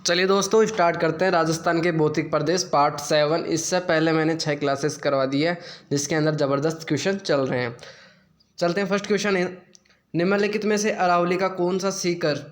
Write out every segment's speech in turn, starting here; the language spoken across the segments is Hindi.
चलिए दोस्तों स्टार्ट करते हैं राजस्थान के भौतिक प्रदेश पार्ट 7। इससे पहले मैंने 6 क्लासेस करवा दी है जिसके अंदर ज़बरदस्त क्वेश्चन चल रहे हैं। चलते हैं। फर्स्ट क्वेश्चन है, निम्नलिखित में से अरावली का कौन सा सीकर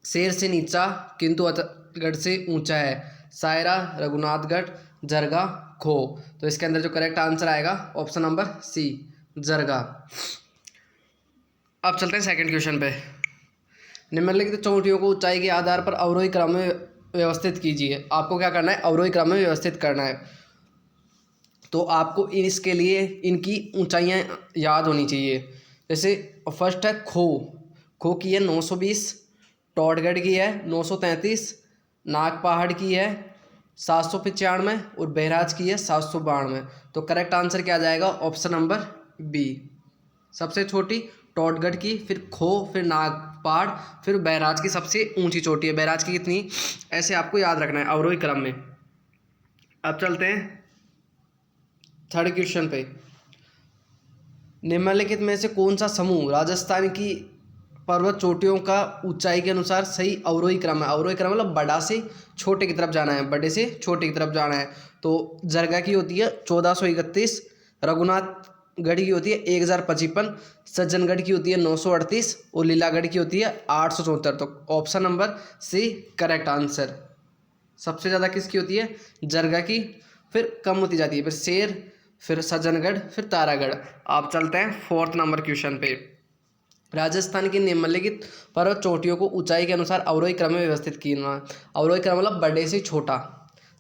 शेर से नीचा किंतु अतलगढ़ से ऊंचा है? सायरा, रघुनाथगढ़, जरगा, खो। तो इसके अंदर जो करेक्ट आंसर आएगा ऑप्शन नंबर सी, जरगा। अब चलते हैं सेकंड क्वेश्चन पे। निम्नलिखित चोटियों को ऊंचाई के आधार पर अवरोही क्रम में व्यवस्थित कीजिए। आपको क्या करना है? अवरोही क्रम में व्यवस्थित करना है। तो आपको इसके लिए इनकी ऊंचाइयां याद होनी चाहिए। जैसे फर्स्ट है खो। खो की है 920, टोटगढ़ की है 933, नाग पहाड़ की है 795 और बहराज की है 792। तो करेक्ट आंसर क्या आ जाएगा? ऑप्शन नंबर बी, सबसे छोटी टोटगढ़ की, फिर खो, फिर नागपाड़, फिर बैराज की सबसे ऊंची चोटी है। बैराज की कितनी, ऐसे आपको याद रखना है अवरोही क्रम में। अब चलते हैं थर्ड क्वेश्चन पे। निम्नलिखित में से कौन सा समूह राजस्थान की पर्वत चोटियों का ऊंचाई के अनुसार सही अवरोही क्रम है? अवरोही क्रम मतलब बड़ा से छोटे की तरफ जाना है, बड़े से छोटे की तरफ जाना है। तो जरगा की होती है 1431, रघुनाथगढ़ की होती है 1055, सज्जनगढ़ की होती है 938 और लीलागढ़ की होती है 874। तो option number C correct answer. सबसे ज़्यादा किसकी होती है? जरगा की, फिर कम होती जाती है, फिर शेर, फिर सज्जनगढ़, फिर तारागढ़। आप चलते हैं फोर्थ नंबर क्वेश्चन पे। राजस्थान की निम्नलिखित पर्वत चोटियों को ऊंचाई के अनुसार अवरोही क्रम में व्यवस्थित किया। अवरोही क्रम मतलब बड़े से छोटा।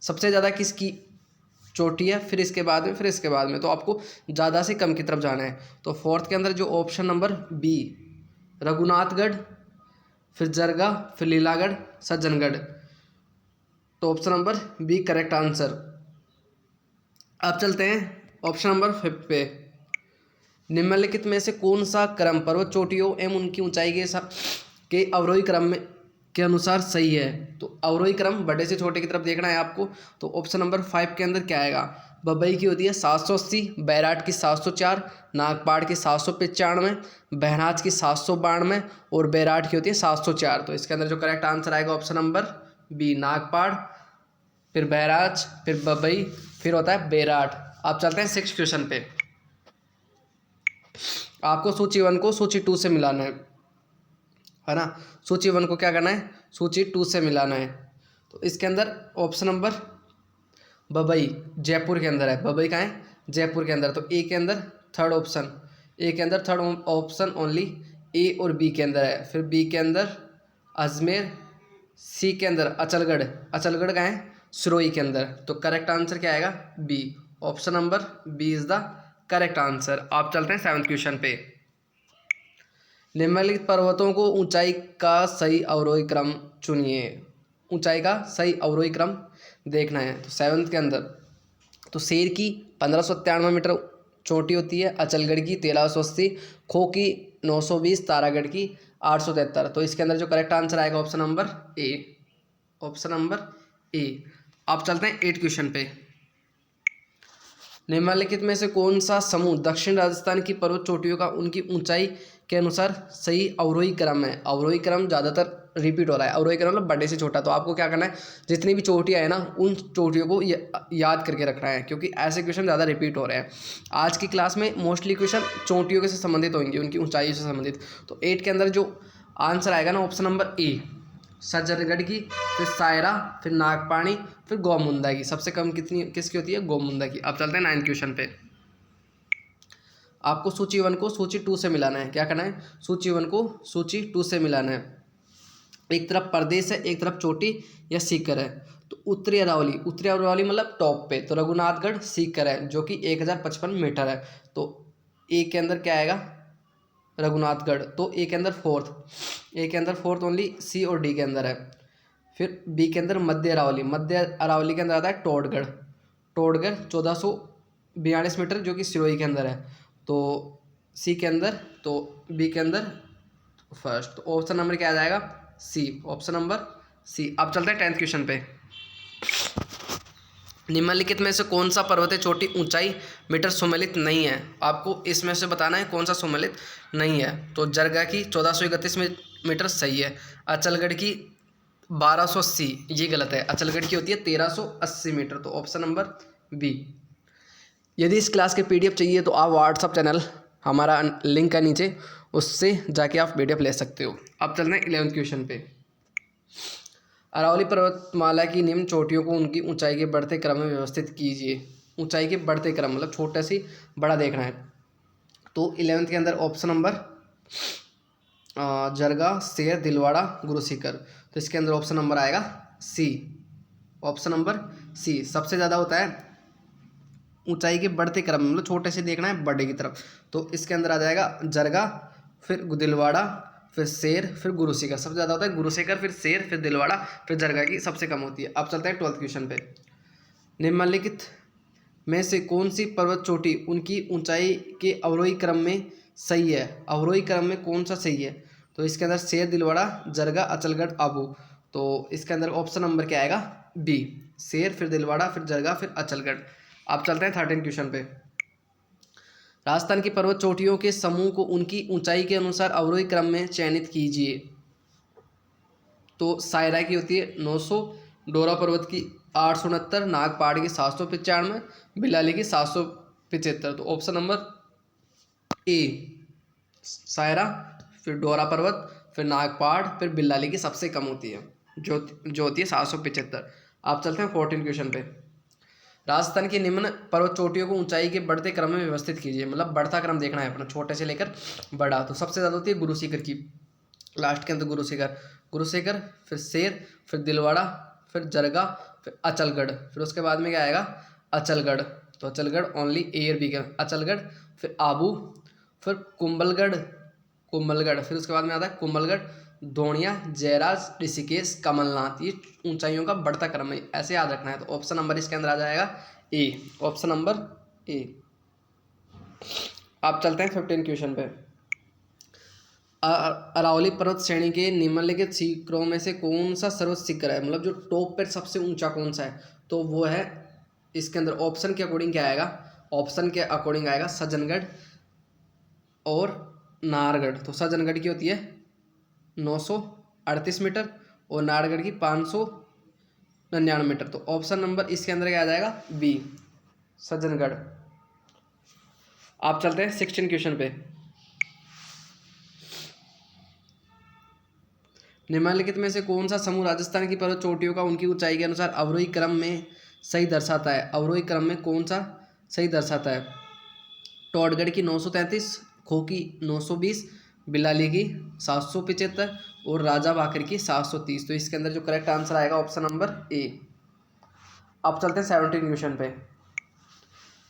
सबसे ज़्यादा किसकी चोटी है, फिर इसके बाद में, फिर इसके बाद में। तो आपको ज़्यादा से कम की तरफ जाना है। तो फोर्थ के अंदर जो ऑप्शन नंबर बी, रघुनाथगढ़, फिर जरगा, फिर लीलागढ़, सज्जनगढ़। तो option number B correct answer. अब चलते हैं ऑप्शन नंबर 5 पे। निम्नलिखित में से कौन सा क्रम पर्वत चोटियों एवं उनकी ऊंचाई के अवरोही क्रम में के अनुसार सही है? तो अवरोही क्रम बड़े से छोटे की तरफ देखना है आपको। तो ऑप्शन नंबर 5 के अंदर क्या आएगा? बबई की होती है 780, बैराट की 704, नागपाड़ की 795, बहराज की 792 और बैराट की होती है 704। तो इसके अंदर जो करेक्ट आंसर आएगा ऑप्शन नंबर बी, नागपाड़, फिर बहराज, फिर बबई, फिर होता है बैराट। आप चलते हैं 6 क्वेश्चन पे। आपको सूची 1 को सूची 2 से मिलाना है ना? सूची 1 को क्या करना है? सूची 2 से मिलाना है। तो इसके अंदर ऑप्शन नंबर बबई जयपुर के अंदर है। बबई कहाँ है? जयपुर के अंदर। तो ए के अंदर थर्ड ऑप्शन, ए के अंदर थर्ड ऑप्शन ओनली ए और बी के अंदर है। फिर बी के अंदर अजमेर, सी के अंदर अचलगढ़, अचलगढ़ कहाँ है? सिरोही के अंदर। तो करेक्ट आंसर क्या आएगा? B, option number B is the correct answer. आप चलते हैं 7th क्वेश्चन पे। निम्नलिखित पर्वतों को ऊंचाई का सही अवरोही क्रम चुनिए। ऊंचाई का सही अवरोही क्रम देखना है। तो 7th के अंदर तो शेर की 1597 मीटर चोटी होती है, अचलगढ़ की 1380, खो की 920, तारागढ़ की 873। तो इसके अंदर जो करेक्ट आंसर आएगा option number A, option number A. आप चलते हैं 8 क्वेश्चन पे। निम्नलिखित में से कौन सा समूह दक्षिण राजस्थान की पर्वत चोटियों का उनकी ऊंचाई के अनुसार सही अवरोही क्रम है? अवरोही क्रम ज़्यादातर रिपीट हो रहा है। अवरोही क्रम मतलब बड़े से छोटा। तो आपको क्या करना है? जितनी भी चोटियाँ है ना, उन चोटियों को याद करके रखना है, क्योंकि ऐसे क्वेश्चन ज़्यादा रिपीट हो रहे हैं। आज की क्लास में मोस्टली क्वेश्चन चोटियों के से संबंधित होंगे, उनकी ऊंचाई से संबंधित। तो 8 के अंदर जो आंसर आएगा ना, ऑप्शन नंबर ए, सज्जनगढ़ की, फिर सायरा, फिर नागपाणी, फिर गोमुंदा की। सबसे कम कितनी किसकी होती है? गोमुंदा की। अब चलते हैं 9th क्वेश्चन पे। आपको सूची 1 को सूची 2 से मिलाना है। क्या करना है? सूची 1 को सूची 2 से मिलाना है। एक तरफ प्रदेश है, एक तरफ चोटी या सीकर है। तो उत्तरी अरावली, उत्तरी अरावली मतलब टॉप पे, तो रघुनाथगढ़ सीकर है जो कि 1055 मीटर है। तो ए के अंदर क्या आएगा? रघुनाथगढ़। तो ए के अंदर फोर्थ, ए के अंदर फोर्थ ओनली सी और डी के अंदर है। फिर बी के अंदर मध्य अरावली, मध्य अरावली के अंदर आता है टोटगढ़, टोटगढ़ 1442 मीटर जो कि सिरोही के अंदर है। तो सी के अंदर, तो बी के अंदर फर्स्ट। तो ऑप्शन नंबर क्या आ जाएगा? सी, ऑप्शन नंबर सी। अब चलते हैं 10th क्वेश्चन पे। निम्नलिखित में से कौन सा पर्वतीय चोटी ऊंचाई मीटर सुमेलित नहीं है? आपको इसमें से बताना है कौन सा सुमेलित नहीं है। तो जरगा की 1431 मीटर सही है, अचलगढ़ की 1280, ये गलत है। अचलगढ़ की होती है 1380 मीटर, तो ऑप्शन नंबर बी। यदि इस क्लास के पीडीएफ चाहिए तो आप व्हाट्सअप चैनल, हमारा लिंक है नीचे, उससे जाके आप पीडीएफ ले सकते हो। अब चलते हैं 11th क्वेश्चन पे। अरावली पर्वतमाला की निम्न चोटियों को उनकी ऊंचाई के बढ़ते क्रम में व्यवस्थित कीजिए। ऊंचाई के बढ़ते क्रम मतलब छोटे से बड़ा देखना है। तो 11th के अंदर ऑप्शन नंबर जरगा, शेर, दिलवाड़ा, गुरुशिखर, तो इसके अंदर ऑप्शन नंबर आएगा सी। ऑप्शन नंबर सी सबसे ज़्यादा होता है ऊंचाई के बढ़ते क्रम में, मतलब छोटे से देखना है बड़े की तरफ। तो इसके अंदर आ जाएगा जरगा, फिर दिलवाड़ा, फिर शेर, फिर गुरुशिखर। सबसे ज़्यादा होता है गुरुशिखर, फिर शेर, फिर दिलवाड़ा, फिर जरगा की सबसे कम होती है। अब चलते हैं 12th क्वेश्चन पे। निम्नलिखित में से कौन सी पर्वत चोटी उनकी ऊंचाई के अवरोही क्रम में सही है? अवरोही क्रम में कौन सा सही है? तो इसके अंदर शेर, दिलवाड़ा, जरगा, अचलगढ़, आबू। तो इसके अंदर ऑप्शन नंबर क्या आएगा? बी, शेर, फिर दिलवाड़ा, फिर जरगा, फिर अचलगढ़। आप चलते हैं 13 क्वेश्चन पे। राजस्थान की पर्वत चोटियों के समूह को उनकी ऊंचाई के अनुसार अवरोही क्रम में चयनित कीजिए। तो सायरा की होती है 900, डोरा पर्वत की 869, नागपाड़ की 795, बिलाली की 775। तो ऑप्शन नंबर ए सायरा, फिर डोरा पर्वत, फिर नागपाड़, फिर बिलाली की सबसे कम होती है, जो होती है 775। आप चलते हैं 14 क्वेश्चन पे। राजस्थान की निम्न पर्वत चोटियों को ऊंचाई के बढ़ते क्रम में व्यवस्थित कीजिए, मतलब बढ़ता क्रम देखना है अपना, छोटे से लेकर बड़ा। तो सबसे ज़्यादा होती है गुरुशिखर की, लास्ट के अंदर गुरुशिखर, गुरुशिखर, फिर शेर, फिर दिलवाड़ा, फिर जरगा, फिर अचलगढ़, फिर उसके बाद में क्या आएगा? अचलगढ़। तो अचलगढ़ ओनली ए और बी का, अचलगढ़, फिर आबू, फिर कुंभलगढ़, कुंभलगढ़, फिर उसके बाद में आता है कुंभलगढ़, धोनिया, जयराज, ऋषिकेश, कमलनाथ। ये ऊंचाइयों का बढ़ता क्रम है, ऐसे याद रखना है। तो ऑप्शन नंबर इसके अंदर आ जाएगा ए, ऑप्शन नंबर ए। आप चलते हैं 15 क्वेश्चन पे। अरावली पर्वत श्रेणी के निम्नलिखित शिखरों में से कौन सा सर्वोच्च शिखर है, मतलब जो टॉप पर सबसे ऊंचा कौन सा है? तो वो है, इसके अंदर ऑप्शन के अकॉर्डिंग क्या आएगा? ऑप्शन के अकॉर्डिंग आएगा सज्जनगढ़ और नाहरगढ़। तो सज्जनगढ़ की होती है 938 मीटर और नाहरगढ़ की 599 मीटर। तो ऑप्शन नंबर इसके अंदर क्या आ जाएगा? बी, सज्जनगढ़। आप चलते हैं 16 क्वेश्चन पे। निम्नलिखित में से कौन सा समूह राजस्थान की पर्वत चोटियों का उनकी ऊंचाई के अनुसार अवरोही क्रम में सही दर्शाता है? अवरोही क्रम में कौन सा सही दर्शाता है? टोडगढ़ की 933, खो की 920, बिलाली की 775 और राजा बाकर की 730। तो इसके अंदर जो करेक्ट आंसर आएगा ऑप्शन नंबर ए। अब चलते हैं 17 क्वेश्चन पे।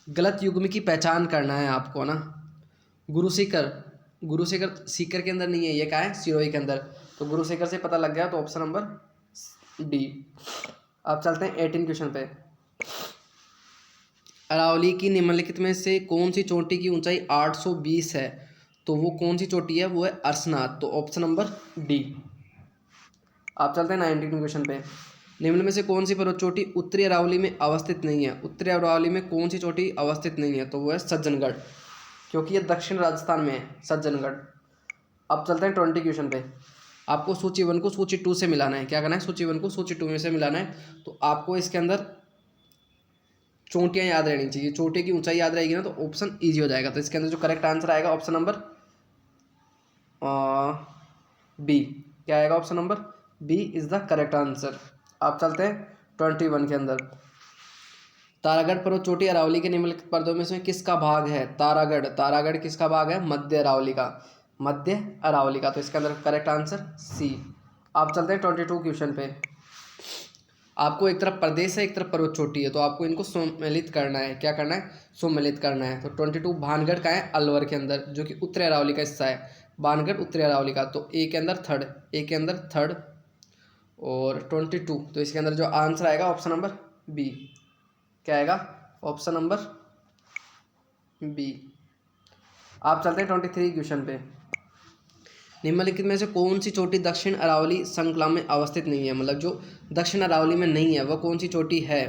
गलत युग्म की पहचान करना है आपको ना। गुरुशिखर, गुरुशिखर सीकर के अंदर नहीं है, ये क्या है? सिरोही के अंदर। तो गुरुशिखर से पता लग गया, तो ऑप्शन नंबर डी। अब चलते हैं 18 क्वेश्चन पे। अरावली की निम्नलिखित में से कौन सी चोटी की ऊंचाई 820 है? तो वो कौन सी चोटी है? वो है अरसनाथ। तो ऑप्शन नंबर डी। आप चलते हैं 19 क्वेश्चन पे। निम्न में से कौन सी पर्वत चोटी उत्तरी अरावली में अवस्थित नहीं है? उत्तरी अरावली में कौन सी चोटी अवस्थित नहीं है? तो वो है सज्जनगढ़, क्योंकि ये दक्षिण राजस्थान में है, सज्जनगढ़। अब चलते हैं 20 क्वेश्चन पे। आपको सूची 1 को सूची 2 से मिलाना है। क्या करना है? सूची 1 को सूची 2 में से मिलाना है। तो आपको इसके अंदर चोटियाँ याद रहनी चाहिए, चोटी की ऊंचाई याद रहेगी ना, तो ऑप्शन ईजी हो जाएगा। तो इसके अंदर जो करेक्ट आंसर आएगा ऑप्शन नंबर बी। क्या आएगा? Option number B is the correct answer. आप चलते हैं 21 के अंदर। तारागढ़ पर्वत चोटी अरावली के निम्नलिखित पर्वतों में से किसका भाग है? तारागढ़, तारागढ़ किसका भाग है? मध्य अरावली का, मध्य अरावली का। तो इसके अंदर करेक्ट आंसर सी। आप चलते हैं 22 क्वेश्चन पे। आपको एक तरफ प्रदेश है, एक तरफ पर्वत चोटी है, तो आपको इनको सम्मिलित करना है। क्या करना है? सम्मिलित करना है। तो 22 भानगढ़ का है अलवर के अंदर, जो कि उत्तरी अरावली का हिस्सा है। भानगढ़ उत्तरी अरावली का, तो ए के अंदर थर्ड, ए के अंदर थर्ड और 22। तो इसके अंदर जो आंसर आएगा ऑप्शन नंबर बी। क्या आएगा? Option number B. आप चलते हैं 23 क्वेश्चन पे। निम्नलिखित में से कौन सी चोटी दक्षिण अरावली श्रृंखला में अवस्थित नहीं है? मतलब जो दक्षिण अरावली में नहीं है, वह कौन सी चोटी है?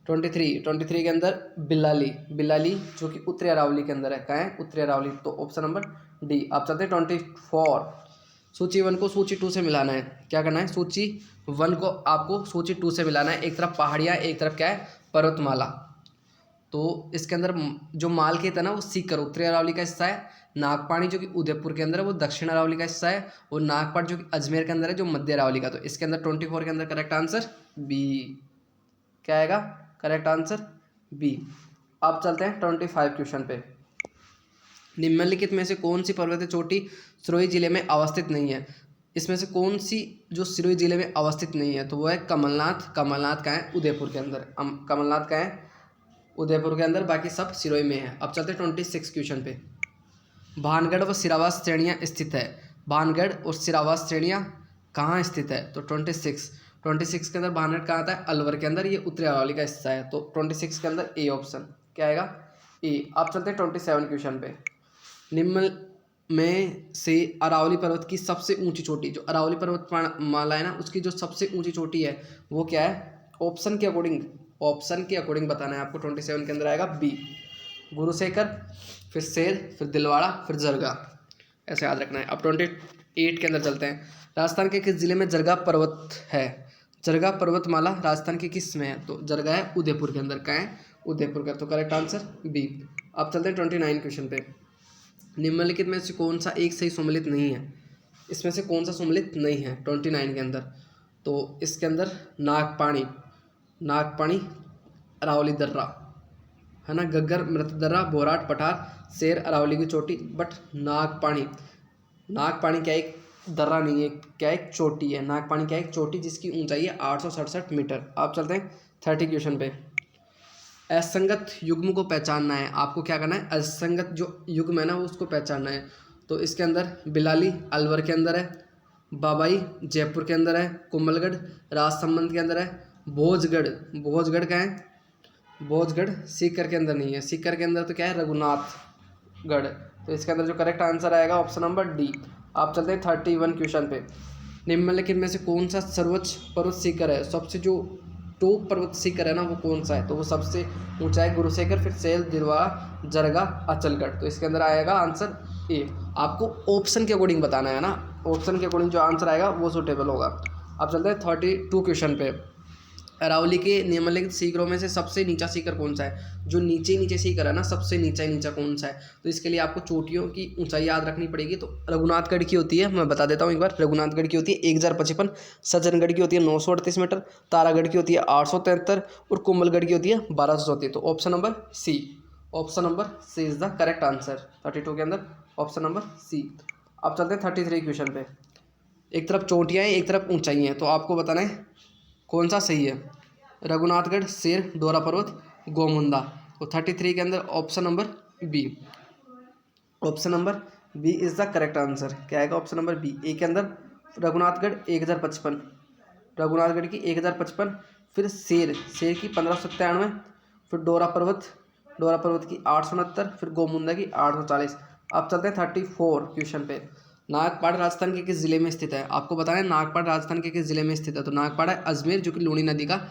23 के अंदर बिलाली, बिलाली जो कि उत्तरी अरावली के अंदर है। कहाँ है? उत्तरी अरावली। तो ऑप्शन नंबर डी। आप चलते हैं 24। सूची 1 को सूची 2 से मिलाना है। क्या करना है, सूची 1 को आपको सूची 2 से मिलाना है। एक तरफ पहाड़ियाँ, एक तरफ क्या है, पर्वतमाला। तो इसके अंदर जो मालखेत है ना वो सीकर उत्तरी अरावली का हिस्सा है, नागपानी जो कि उदयपुर के अंदर है वो दक्षिण अरावली का हिस्सा है, और नागपाट जो कि अजमेर के अंदर है जो मध्य अरावली का। तो इसके अंदर 24 के अंदर करेक्ट आंसर बी। क्या आएगा, करेक्ट आंसर बी। अब चलते हैं 25 क्वेश्चन पे। निम्नलिखित में से कौन सी पर्वतीय चोटी सिरोही जिले में अवस्थित नहीं है? इसमें से कौन सी जो सिरोही जिले में अवस्थित नहीं है? तो वो है कमलनाथ। कमलनाथ का है उदयपुर के अंदर, कमलनाथ का है उदयपुर के अंदर, बाकी सब सिरोही में है। अब चलते हैं 26 क्वेश्चन पे। भानगढ़ व सिरावास श्रेणियाँ स्थित है। भानगढ़ और सिरावास श्रेणियाँ कहाँ स्थित है? तो 26 के अंदर भानगढ़ कहाँ आता है? अलवर के अंदर, ये उत्तरी अरावली का हिस्सा है। तो 26 के अंदर ए ऑप्शन। क्या आएगा, ए। अब चलते हैं 27 क्वेश्चन पे। निम्न में से अरावली पर्वत की सबसे ऊंची चोटी, जो अरावली पर्वत माला है ना उसकी जो सबसे ऊंची चोटी है वो क्या है? ऑप्शन के अकॉर्डिंग बताना है आपको। 27 के अंदर आएगा बी, गुरुशेखर, फिर शेर, फिर दिलवाड़ा, फिर जरगा, ऐसे याद रखना है। अब 28 के अंदर चलते हैं। राजस्थान के किस जिले में जरगा पर्वत है? जरगा पर्वतमाला राजस्थान के किस में है? तो जरगा है उदयपुर के अंदर। कहाँ है? उदयपुर का। तो करेक्ट आंसर बी। अब चलते हैं 29 क्वेश्चन पे। निम्नलिखित में से कौन सा एक सही सम्मिलित नहीं है? इसमें से कौन सा सम्मिलित नहीं है 29 के अंदर? तो इसके अंदर नागपानी अरावली दर्रा है ना, गग्गर मृत दर्रा, बोराट पठार, शेर अरावली की चोटी। बट नागपानी क्या एक दर्रा नहीं है, क्या एक चोटी है। नागपानी क्या एक चोटी जिसकी ऊंचाई है 867 मीटर। आप चलते हैं 30 क्वेश्चन पे। असंगत युग्म को पहचानना है आपको। क्या करना है, असंगत जो युग्म है ना वो उसको पहचानना है। तो इसके अंदर बिलाली अलवर के अंदर है, बाबाई जयपुर के अंदर है, कुंभलगढ़ राजसमंद के अंदर है, भोजगढ़ का है, भोजगढ़ सीकर के अंदर नहीं है। सीकर के अंदर तो क्या है, रघुनाथगढ़। तो इसके अंदर जो करेक्ट आंसर आएगा ऑप्शन नंबर डी। आप चलते हैं 31 क्वेश्चन पे। निम्नलिखित में से कौन सा सर्वोच्च पर्वत सीकर है? सबसे जो टॉप पर्वत शिखर है ना वो कौन सा है? तो वो सबसे ऊंचा है गुरुशेखर, फिर सेल, दिलवाड़ा, जरगा, अचलगढ़। तो इसके अंदर आएगा आंसर ए। आपको ऑप्शन के अकॉर्डिंग बताना है ना, ऑप्शन के अकॉर्डिंग जो आंसर आएगा वो सूटेबल होगा। अब चलते हैं 32 क्वेश्चन पे। अरावली के निम्नलिखित शिखरों में से सबसे नीचा शिखर कौन सा है? जो नीचे शिखर है ना, सबसे नीचा कौन सा है? तो इसके लिए आपको चोटियों की ऊंचाई याद रखनी पड़ेगी। तो रघुनाथगढ़ की होती है, मैं बता देता हूँ एक बार। रघुनाथगढ़ की होती है 1055, सज्जनगढ़ की होती है 938 मीटर, तारागढ़ की होती है 873 और कुंभलगढ़ की होती है 1234। तो option number C is the correct answer. 32 के अंदर ऑप्शन नंबर सी। अब चलते हैं 33 क्वेश्चन पे। एक तरफ चोटियाँ हैं, एक तरफ ऊंचाई हैं, तो आपको बताना है कौन सा सही है। रघुनाथगढ़, शेर, डोरा पर्वत, गोमुंदा। तो 33 के अंदर option number B is the correct answer. क्या आएगा ऑप्शन नंबर बी। ए के अंदर रघुनाथगढ़ 1055, रघुनाथगढ़ की 1055, फिर शेर की 1597, फिर डोरा पर्वत की 869, फिर गोमुंदा की 840। अब चलते हैं 34 क्वेश्चन पे। नागपाड़ राजस्थान के किस जिले में स्थित है? आपको बताना है नागपाड़ राजस्थान के किस जिले में स्थित है। तो नागपाड़ है अजमेर, जो कि लूणी नदी का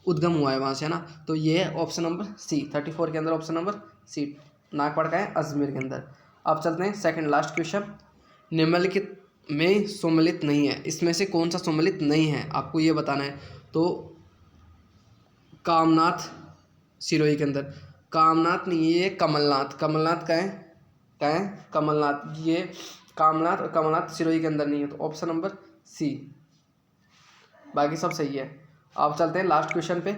उद्गम हुआ है वहाँ से, है ना। तो ये है ऑप्शन नंबर सी। 34 के अंदर ऑप्शन नंबर सी, नागपाड़ का है अजमेर के अंदर। अब चलते हैं सेकंड लास्ट क्वेश्चन। निम्नलिखित में सम्मिलित नहीं है, इसमें से कौन सा सम्मिलित नहीं है आपको ये बताना है। तो कामनाथ सिरोही के अंदर, कामनाथ नहीं, ये कमलनाथ का है कमलनाथ। ये कामनाथ और कमलनाथ सिरोही के अंदर नहीं है। तो ऑप्शन नंबर सी, बाकी सब सही है। आप चलते हैं लास्ट क्वेश्चन पे।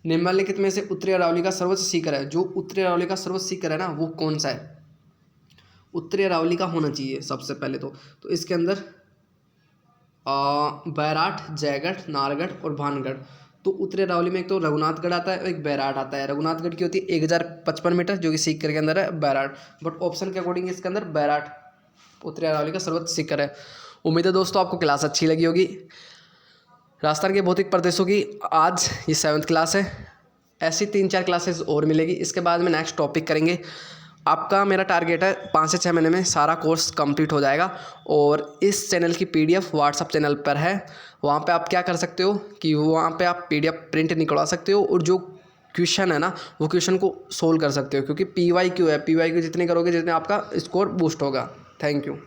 निम्नलिखित में से उत्तरी अरावली का सर्वोच्च शिखर है, जो उत्तरी अरावली का सर्वोच्च शिखर है ना वो कौन सा है? उत्तरी अरावली का होना चाहिए सबसे पहले तो इसके अंदर बैराट, जयगढ़, नारगढ़ और भानगढ़। तो उत्तरी अरावली में एक तो रघुनाथगढ़ आता है और एक बैराट आता है। रघुनाथगढ़ की होती है 1055 मीटर, जो कि सीकर के अंदर है, बैराट। बट ऑप्शन के अकॉर्डिंग इसके अंदर बैराट उत्तरी अरावली का सर्वोच्च शिखर है। उम्मीद है दोस्तों आपको क्लास अच्छी लगी होगी। राजस्थान के भौतिक प्रदेशों की आज ये 7th क्लास है। ऐसी 3-4 क्लासेस और मिलेगी, इसके बाद में नेक्स्ट टॉपिक करेंगे। आपका मेरा टारगेट है 5 से 6 महीने में सारा कोर्स कंप्लीट हो जाएगा। और इस चैनल की PDF व्हाट्सअप चैनल पर है। वहाँ पे आप क्या कर सकते हो कि वहाँ पे आप PDF प्रिंट निकलवा सकते हो और जो क्वेश्चन है ना वो क्वेश्चन को सोल्व कर सकते हो, क्योंकि PYQ है। PYQ जितने करोगे जितने आपका स्कोर बूस्ट होगा। Thank you.